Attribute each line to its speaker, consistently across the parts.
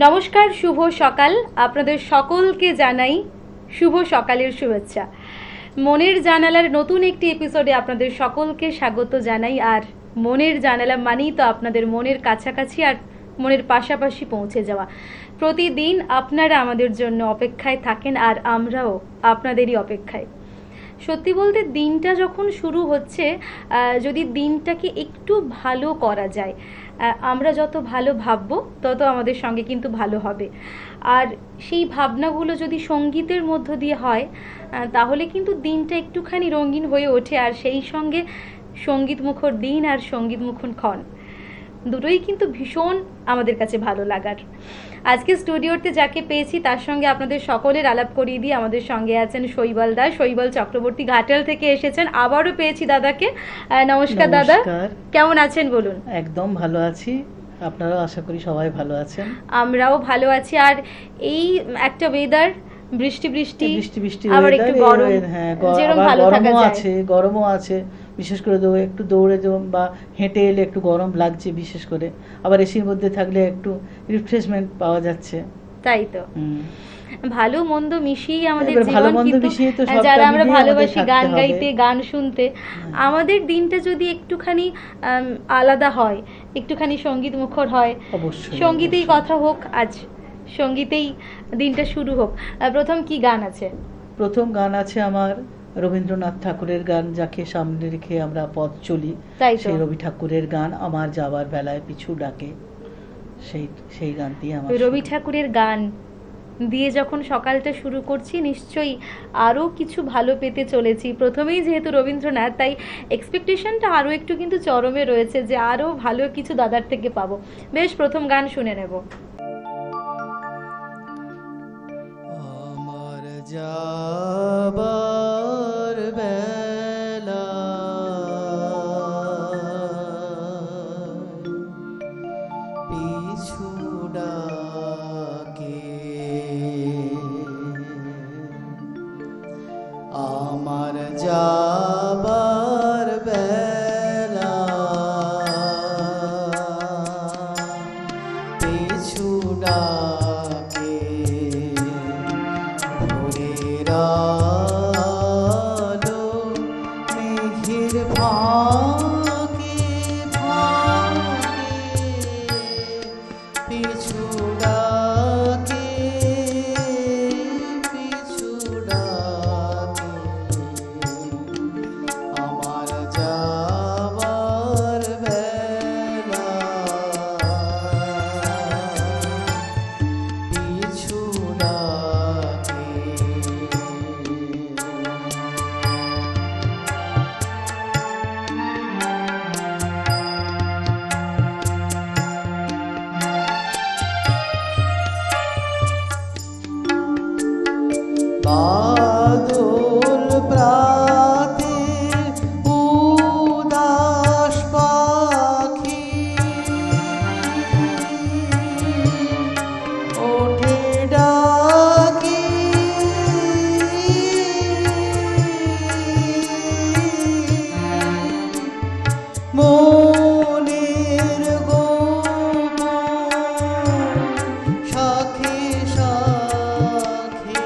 Speaker 1: নমস্কার, শুভ সকাল। আপনাদের সকলকে জানাই শুভ সকালের শুভেচ্ছা। মনের জানালার নতুন একটি এপিসোডে আপনাদের সকলকে স্বাগত জানাই। আর মনের জানালা মানেই তো আপনাদের মনের কাছাকাছি আর মনের পাশাপাশি পৌঁছে যাওয়া। প্রতিদিন আপনারা আমাদের জন্য অপেক্ষায় থাকেন আর আমরাও আপনাদেরই অপেক্ষায়। সত্যি বলতে দিনটা যখন শুরু হচ্ছে, যদি দিনটাকে একটু ভালো করা যায়, আমরা যত ভালো ভাববো তত আমাদের সঙ্গে কিন্তু ভালো হবে। আর সেই ভাবনাগুলো যদি সঙ্গীতের মধ্য দিয়ে হয়, তাহলে কিন্তু দিনটা একটুখানি রঙিন হয়ে ওঠে। আর সেই সঙ্গে সঙ্গীতমুখর দিন আর সঙ্গীতমুখর ক্ষণ দুটোই কিন্তু ভীষণ আমাদের কাছে ভালো লাগার। আজকে স্টুডিওতে যাকে পেয়েছি তার সঙ্গে আপনাদের সকলের আলাপ করিয়ে দিয়ে আমাদের সঙ্গে আছেন শৈবাল দা। শৈবাল চক্রবর্তী ঘাটাল থেকে এসেছেন। আবারও পেয়েছি দাদাকে। নমস্কার দাদা, কেমন আছেন বলুন?
Speaker 2: একদম ভালো আছি, আপনারা আশা করি সবাই ভালো আছেন।
Speaker 1: আমরাও ভালো আছি। আর এই একটা ওয়েদার, বৃষ্টি বৃষ্টি আবার একটু গরম, যেরকম ভালো থাকা যায়।
Speaker 2: গরমও আছে, বিশেষ করে একটু দৌড়ে বা হেঁটে এলে একটু গরম লাগছে বিশেষ করে, আবার এসির মধ্যে থাকলে একটু রিফ্রেশমেন্ট পাওয়া যাচ্ছে।
Speaker 1: তাই তো, ভালো মন্দ মিশিয়ে আমাদের জীবন, কিন্তু যারা আমরা ভালোবাসি গান গাইতে, গান শুনতে, আমাদের দিনটা যদি একটুখানি আলাদা হয়, একটুখানি সঙ্গীত মুখর হয়, অবশ্যই সঙ্গীতেই কথা হোক, আজ সঙ্গীতেই দিনটা শুরু হোক। প্রথম কি গান আছে?
Speaker 2: প্রথম গান আছে আমার রবীন্দ্রনাথ ঠাকুরের গান, যাকে সামনে রেখে আমরা পথ চলি। সেই রবি ঠাকুরের গান, আমার যাবার বেলায় পিছু ডাকে, সেই গানটি আমার।
Speaker 1: রবি ঠাকুরের গান দিয়ে যখন সকালটা শুরু করছি, নিশ্চয়ই আরও কিছু ভালো পেতে চলেছি। প্রথমেই যেহেতু রবীন্দ্রনাথ, তাই এক্সপেকটেশনটা আরও একটু কিন্তু চরমে রয়েছে যে আরও ভালো কিছু দাদার থেকে পাবো। বেশ, প্রথম গান শুনে নেব।
Speaker 2: আমার যাবার বেলা পিছু ডাকে, আমার যাবার বেলা পিছু ডাকে, ভোরের আলো মেঘের ফাঁকে ফাঁকে পিছু ডাকে, পিছু ডাকে, আমার যাবার বেলা পিছু ডাকে। বাদল প্রাতে উদাস পাখি ওঠে ডাকি, মনের গোপন শাখে শাখে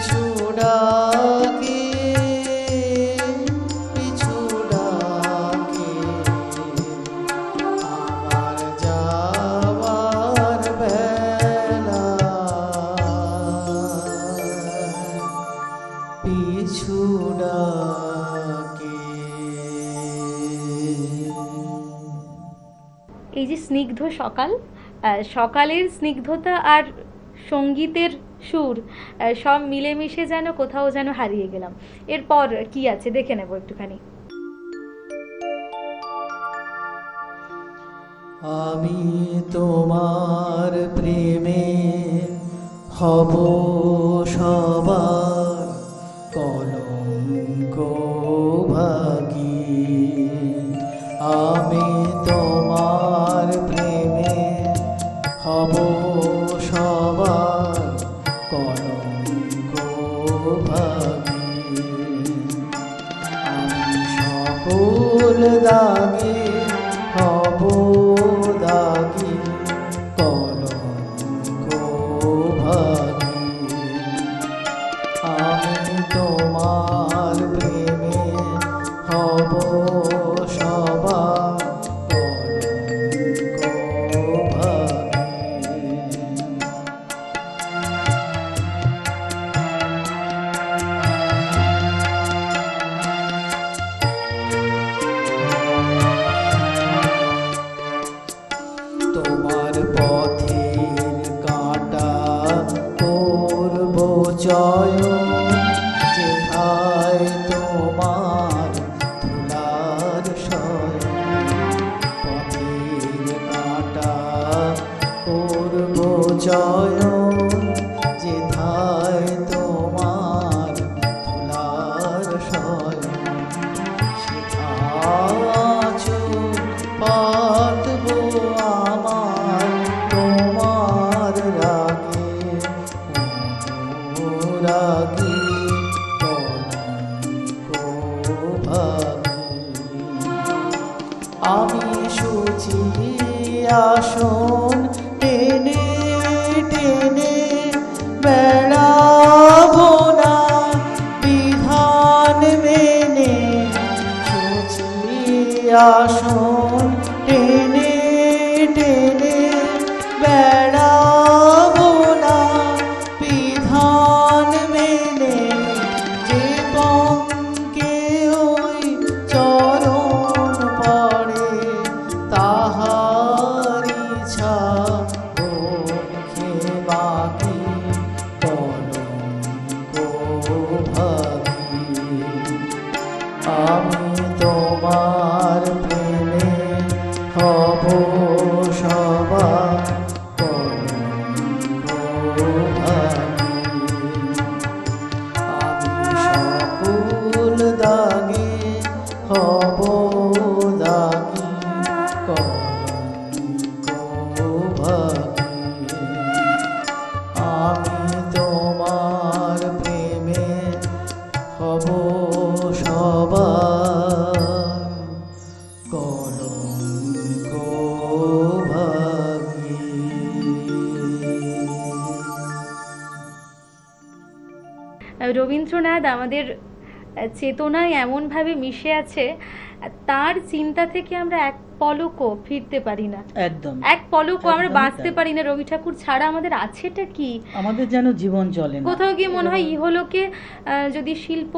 Speaker 2: পিছু ডাকে পিছু ডাকে আমার যাওয়ার বেলা পিছু ডাকে।
Speaker 1: এই যে স্নিগ্ধ সকাল, সকালের স্নিগ্ধতা আর সঙ্গীতের সুর সব মিলেমিশে যেন কোথাও যেন হারিয়ে গেলাম। এরপর কি আছে দেখে নেব একটুখানি।
Speaker 2: আমি তোমার প্রেমে হব সবার কলঙ্ক ভাগী। আমি তোমার প্রেমে হব সবার কলঙ্ক ভাগী। আমি সকল দাগে হব দাগী কলঙ্ক ভাগী। আমি তোমার প্রেমে হব সবার কলঙ্ক ভাগী। তোমার পথের কাঁটা করব চয়ন, যেথায় তোমার ধুলার শয়ন। পথের কাঁটা করব চয়ন, যেথায় তোমার ধুলার শয়ন। সেথাছো পাতব আমার তোমার রাগে অনুরাগে কলঙ্ক ভাগী। আমি সুচি আসন টেনে টেনে বেড়াবো না বিধান মেনে। সুচি আসন টেনে টেনে বেড়াবো না বিধান মেনে। যে পঙ্কে ওই চরণ পড়ে তাহার ইচ্ছা মুখে বাকি কলঙ্ক ভাগী। আমি তোমার প্রেমে হব সবার কলঙ্ক ভাগী। আমি সকল দাগে হব দাগী কলঙ্ক ভাগী। আমি তোমার প্রেমে হব সবার কলঙ্ক ভাগী।
Speaker 1: রবীন্দ্রনাথ আমাদের চেতনায় এমনভাবে মিশে আছে, তার চিন্তা থেকে আমরা এক পলকও ফিরতে পারি না।
Speaker 2: একদম
Speaker 1: এক পলকও আমরা
Speaker 2: একদমই
Speaker 1: বাঁচতে
Speaker 2: তাই।
Speaker 1: পারি না। রবি ঠাকুর ছাড়া আমাদের আছেটা কি?
Speaker 2: আমাদের যেন জীবন চলে না।
Speaker 1: কোথাও গিয়ে মনে হয় ইহলোকে যদি শিল্প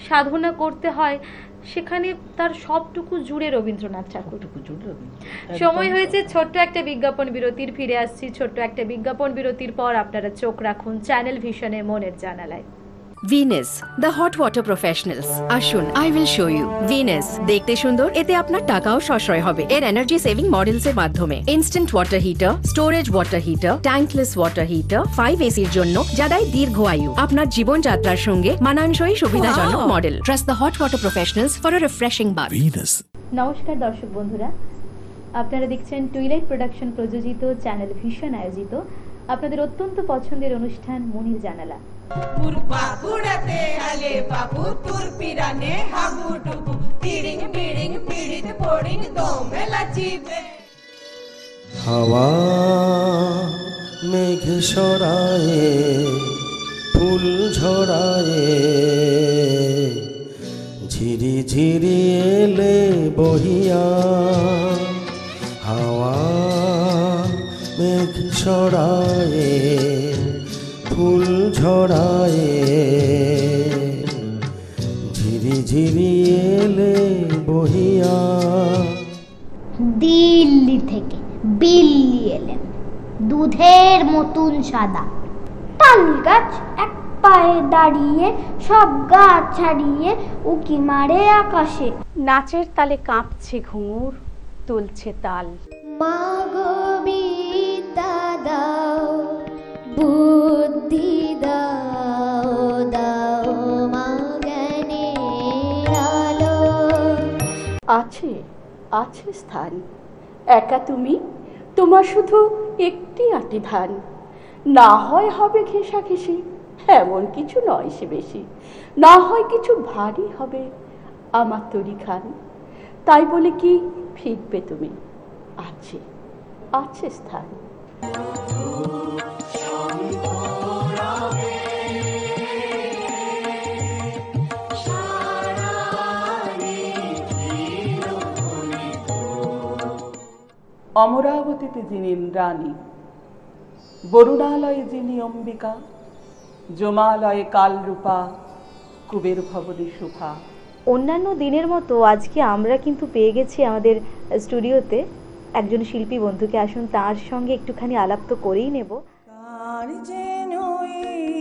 Speaker 1: সাধনা করতে হয়, সেখানে তার সবটুকু জুড়ে রবীন্দ্রনাথ ঠাকুর।
Speaker 2: সবটুকু জুড়ে রবীন্দ্রনাথ।
Speaker 1: সময়
Speaker 2: একদম
Speaker 1: হয়েছে
Speaker 2: কথা।
Speaker 1: ছোট্ট একটা বিজ্ঞাপন বিরতির। ফিরে আসছি ছোট্ট একটা বিজ্ঞাপন বিরতির পর। আপনারা চোখ রাখুন চ্যানেল ভিশনে মনের জানালায়।
Speaker 3: Venus the hot water professionals. আসুন, I will show you. Venus দেখতে সুন্দর, এতে আপনার টাকাও সাশ্রয় হবে এর এনার্জি সেভিং মডেলস এর মাধ্যমে। Instant water heater, storage water heater, tankless water heater, 5 এসির জন্য যা দেয় দীর্ঘ আয়ু। আপনার জীবনযাত্রার সঙ্গে মানানসই সুবিধাজনক model. Trust the hot water professionals for a refreshing bath.
Speaker 1: নমস্কার দর্শক বন্ধুরা, আপনারা দেখছেন টুইলাইট প্রোডাকশন প্রযোজিত চ্যানেল ভিশন আয়োজিত আপনাদের অত্যন্ত পছন্দের অনুষ্ঠান মনির জানালা।
Speaker 4: পুরপাকুড়াতে আলে বাবু তুর পিরানে হাবুডুবু তিরিং বিড়িং পিড়িত পড়িং দোমেলা চিবে।
Speaker 5: হাওয়া মেঘ সরায়ে ফুল ফুল ঝরায়ে ঝিরি ঝিরি এলে বহিয়া হাওয়া মেঘ ছড়ায়ে ফুল ঝরায়ে ঝিরি ঝিরি এলে বহিয়া।
Speaker 6: দিল্লি থেকে বিল্লি এলেন, দুধের মতন সাদা। তাল গাছ এক পায়ে দাঁড়িয়ে সব গাছ ছাড়িয়ে উকি মারে আকাশে।
Speaker 1: নাচের তালে কাঁপছে ঘুঙুর, তুলছে তাল।
Speaker 6: মা গো বিদ্যা দাও, বুদ্ধি দাও, দাও মা জ্ঞানের আলো।
Speaker 7: আছে আছে স্থান, একা তুমি, তোমার শুধু একটি আটি ধান। না হয় হবে ঘেঁষাঘেঁষি, এমন কিছু নয় সে বেশি। না হয় কিছু ভারী হবে আমার তরি খান। তাই বলে কি ফিরবে তুমি? আছে আছে স্থান।
Speaker 4: অমরাবতীতে যিনি ইন্দ্রাণী, বরুণালয়ে যিনি অম্বিকা, জমালয়ে কালরূপা, কুবের ভবনে শোভা।
Speaker 1: অন্যান্য দিনের মতো আজকে আমরা কিন্তু পেয়ে গেছি আমাদের স্টুডিওতে একজন শিল্পী বন্ধুকে। আসুন তার সঙ্গে একটুখানি আলাপ তো করেই নেব।
Speaker 4: কার যেন এই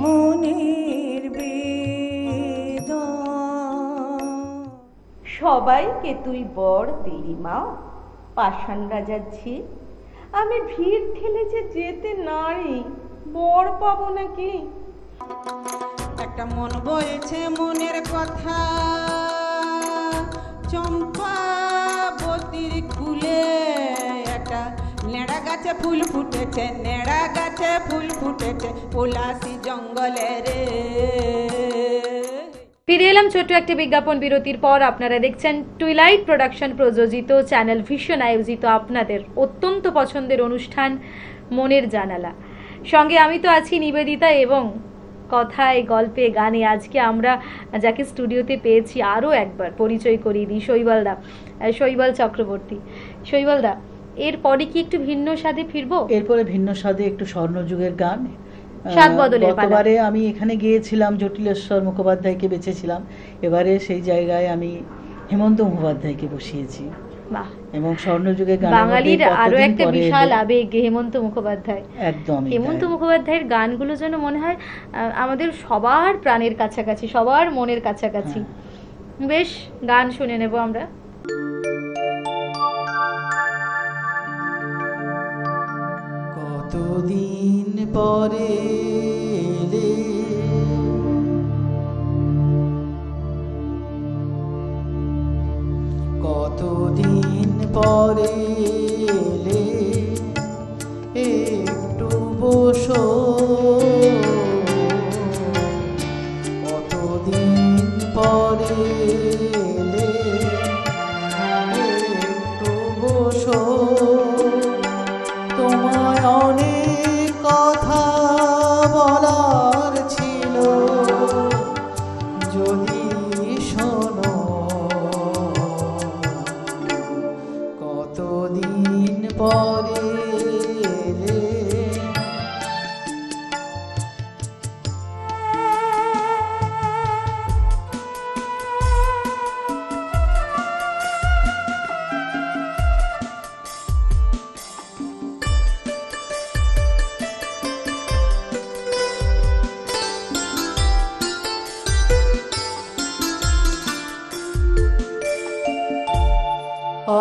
Speaker 4: মনের বেদন,
Speaker 7: সবাইকে তুই বর দিলি মা, পাষাণ রাজার ঝি। আমি ভিড় ঠেলে যে যেতে নারি, বর পাবো নাকি? একটা মন বলছে মনের কথা, চম্পাবতীর কুলে একটা নেড়া গাছে ফুল ফুটেছে, নেড়া গাছে ফুল ফুটেছে পলাশি জঙ্গলে রে।
Speaker 1: ফিরে এলাম ছোট্ট একটি বিজ্ঞাপন বিরতির পর। আপনারা দেখছেন টুইলাইট প্রোডাকশন প্রযোজিত, চ্যানেল ভিশন আয়োজিত আপনাদের অত্যন্ত পছন্দের অনুষ্ঠান মনের জানালা। সঙ্গে আমি তো আছি নিবেদিতা, এবং কথায় গল্পে গানে আজকে আমরা যাকে স্টুডিওতে পেয়েছি আরও একবার পরিচয় করিয়ে দিই। শৈবালদা, শৈবাল চক্রবর্তী। শৈবালদা, এরপরে কি একটু ভিন্ন স্বাদে ফিরবো?
Speaker 2: এরপরে ভিন্ন স্বাদে একটু স্বর্ণযুগের গান।
Speaker 1: স্বাদ বদলের পালা।
Speaker 2: গতবারে আমি এখানে গিয়েছিলাম, জটিলেশ্বর মুখোপাধ্যায়কে বেঁচেছিলাম। এবারে সেই জায়গায় আমি হেমন্ত মুখোপাধ্যায়কে বসিয়েছি।
Speaker 1: বাহ,
Speaker 2: এবং স্বর্ণযুগের গান
Speaker 1: বাঙালির আরো একটা বিশাল আবেগ হেমন্ত মুখোপাধ্যায়।
Speaker 2: একদম
Speaker 1: হেমন্ত মুখোপাধ্যায়ের গানগুলো যেন মনে হয় আমাদের সবার প্রাণের কাছাকাছি, সবার মনের কাছাকাছি। বেশ, গান শুনে নেব আমরা।
Speaker 2: কতদিন পরে এলে, কতদিন পরে এলে, একটু বসো। কতদিন পরে এলে, একটু বসো। তোমায় অনেক কথা বলার ছিল, যদি শোনো। কতদিন পরে এলে,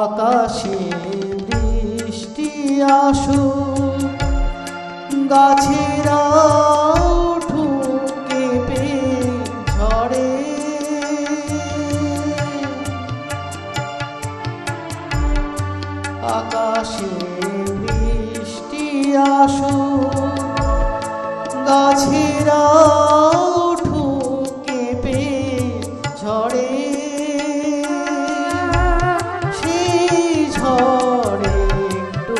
Speaker 2: আকাশে বৃষ্টি আসুক, গাছেরা উঠুক কেঁপে ঝড়ে। আকাশে বৃষ্টি আসুক, গাছেরা উঠুক কেঁপে ঝড়ে। ঝড়ে একটু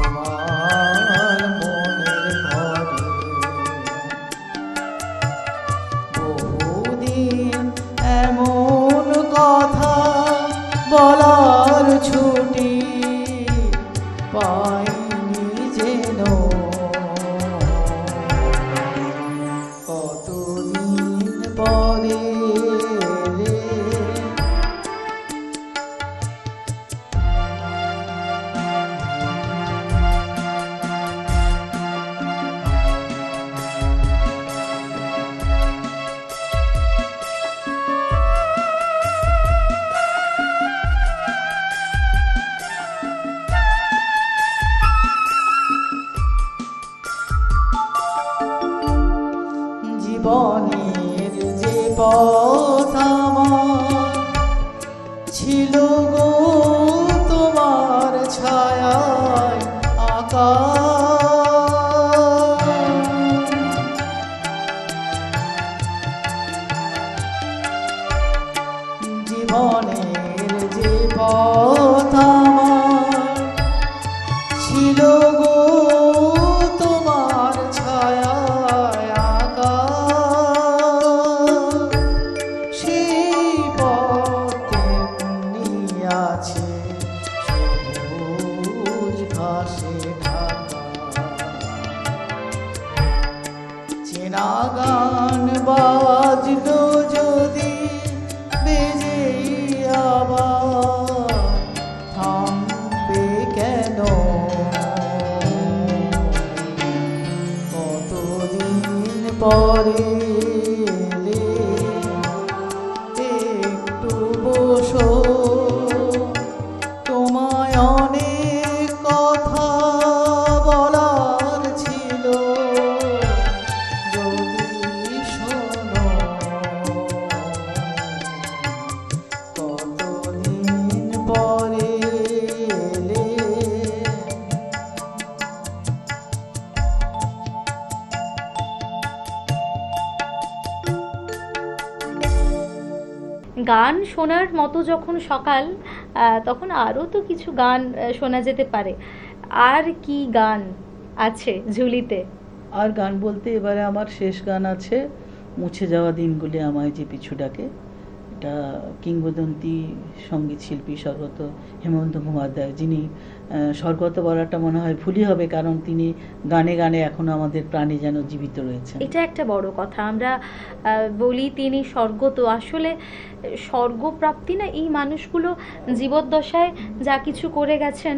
Speaker 2: তোমার মনের ছুটি পাইনি যেন, কতদিন পরে এলে। জীবনের যে পথ আমার ছিল গো তোমার ছায়ায় আঁকা, জীবনের যে পথ আমার ছিল গো তোমার ছায়ায় আঁকা, সেই পথে আছে সবুজ ঘাসে ঢাকা। চেনা গান বাজলো যদি বেজে আবার থামবে কেন, কতদিন পরে এলে। একটু বসো, তোমায় অনেক কথা বলার ছিল, যদি শোনো, কতদিন পরে এলে।
Speaker 1: গান শোনার মতো যখন সকাল, তখন আরও তো কিছু গান শোনা যেতে পারে। আর কি গান আছে ঝুলিতে?
Speaker 2: আর গান বলতে এবারে আমার শেষ গান আছে মুছে যাওয়া দিনগুলি আমায় যে পিছু ডাকে। এটা কিংবদন্তি সঙ্গীত শিল্পী স্বর্গত হেমন্ত মুখোপাধ্যায়, যিনি স্বর্গত বলাটা মনে হয় ভুলই হবে, কারণ তিনি গানে গানে এখনো আমাদের প্রাণে যেন জীবিত রয়েছেন।
Speaker 1: এটা একটা বড় কথা। আমরা বলি তিনি স্বর্গত, আসলে স্বর্গপ্রাপ্তি না, এই মানুষগুলো জীবদ্দশায় যা কিছু করে গেছেন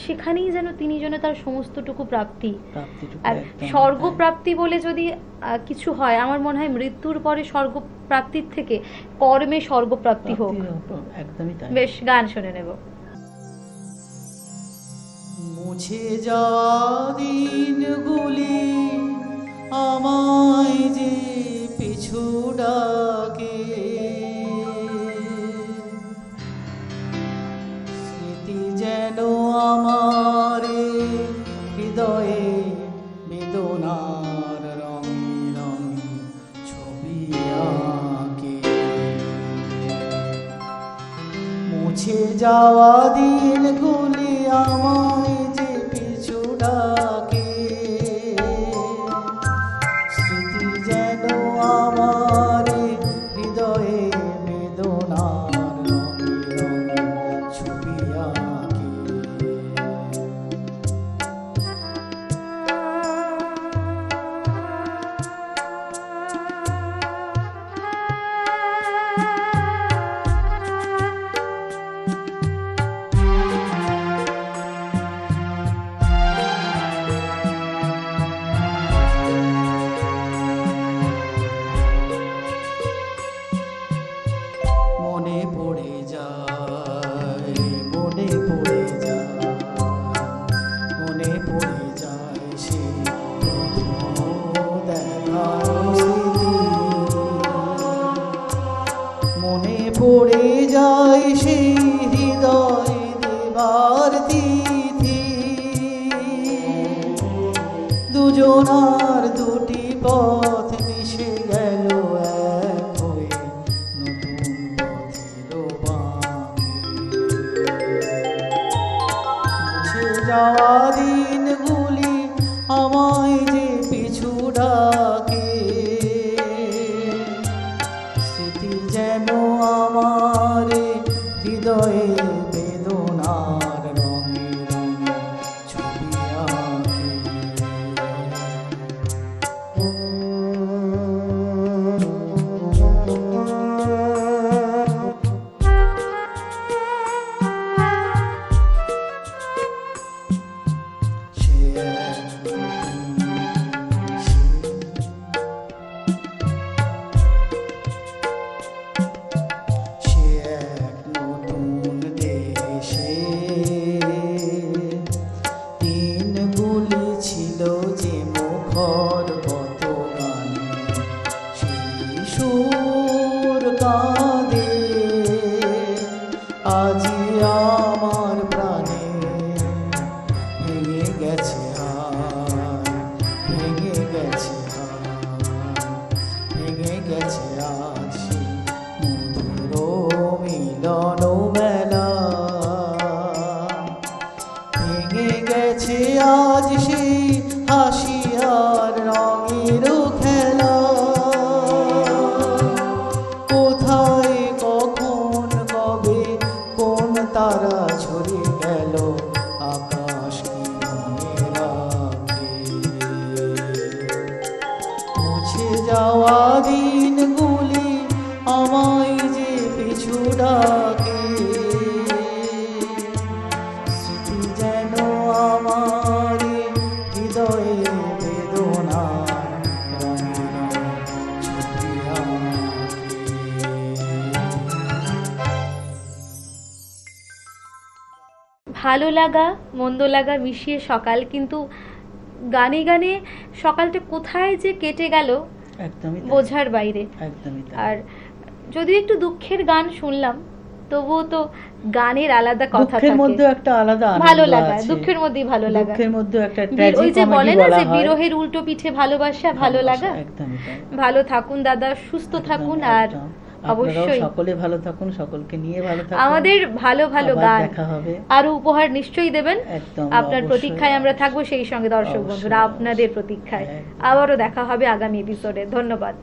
Speaker 1: সেখানেই যেন তিনি যেন তার সমস্তটুকু প্রাপ্তি। আর স্বর্গপ্রাপ্তি বলে যদি কিছু হয়, আমার মনে হয় মৃত্যুর পরে স্বর্গপ্রাপ্তির থেকে কর্মে স্বর্গপ্রাপ্তি হোক।
Speaker 2: একদমই তাই।
Speaker 1: বেশ, গান শুনে নেব।
Speaker 2: মুছে যাওয়া দিনগুলি আমায় যে পিছু ডাকে, স্মৃতি যেন আমার হৃদয়ে বেদনার রঙে রঙে ছবি আঁকে। মুছে যাওয়া দিনগুলি আমায় যে পিছু ডাকে, স্মৃতি যেন আমার হৃদয়ে বেদনার রঙে রঙে ছবি আঁকে। মনে পড়ে যায়, মনে পড়ে যায়, মনে পড়ে যায় সে দেখার স্মৃতি। মনে পড়ে যায় সেই হৃদয় দেবার তিথি, দুজনার দুটি পথ মিশে গেল এক হয়ে নতুন পথের বাঁকে। মুছে যাওয়া দিনগুলি আমায় যে পিছু ডাকে, স্মৃতি যেন আমার হৃদয়ে বেদনা গেছে আজ সেই মধুর মিলন বেলা, ভেঙে গেছে আজ সেই হাসি আর রঙের খেলা। কোথায় কখন কবে কোন তারা ঝরে গেল, আকাশ কি মনে রাখে? মুছে যাওয়া দিনগুলি আমায় যে পিছু ডাকে, স্মৃতি যেন আমার হৃদয়ে বেদনার রঙিন ছবি আঁকে।
Speaker 1: ভালো লাগা মন্দ লাগা মিশিয়ে সকাল, কিন্তু গানে গানে সকালটা কোথায় যে কেটে গেল
Speaker 2: একদমই তাই,
Speaker 1: বোঝার বাইরে।
Speaker 2: একদমই তাই।
Speaker 1: আর যদিও একটু দুঃখের গান শুনলাম, তবুও তো গানের আলাদা কথা
Speaker 2: দুঃখের
Speaker 1: থাকে,
Speaker 2: মধ্যে একটা আলাদা
Speaker 1: ভালো
Speaker 2: আনন্দ
Speaker 1: লাগা,
Speaker 2: আছে।
Speaker 1: দুঃখের মধ্যেই ভালো লাগা।
Speaker 2: দুঃখের মধ্যে একটা
Speaker 1: ওই
Speaker 2: ট্র্যাজিক
Speaker 1: যে বলে
Speaker 2: কমেডি
Speaker 1: না
Speaker 2: বলা
Speaker 1: যে
Speaker 2: হয়।
Speaker 1: বিরহের উল্টো পিঠে ভালোবাসা, ভালো লাগা।
Speaker 2: একদমই তাই।
Speaker 1: ভালো থাকুন দাদা, সুস্থ থাকুন, আর
Speaker 2: আপনারাও
Speaker 1: অবশ্যই
Speaker 2: সকলে ভালো থাকুন, সকলকে নিয়ে ভালো থাকুন।
Speaker 1: আমাদের ভালো ভালো
Speaker 2: আবার
Speaker 1: গান
Speaker 2: দেখা হবে।
Speaker 1: আরো উপহার নিশ্চয়ই দেবেন।
Speaker 2: একদম,
Speaker 1: আপনার
Speaker 2: অবশ্যই,
Speaker 1: প্রতীক্ষায় আমরা থাকবো, সেই সঙ্গে দর্শক
Speaker 2: অবশ্যই,
Speaker 1: বন্ধুরা আপনাদের প্রতীক্ষায়।
Speaker 2: একদম।
Speaker 1: আবারও দেখা হবে আগামী এপিসোডে। ধন্যবাদ।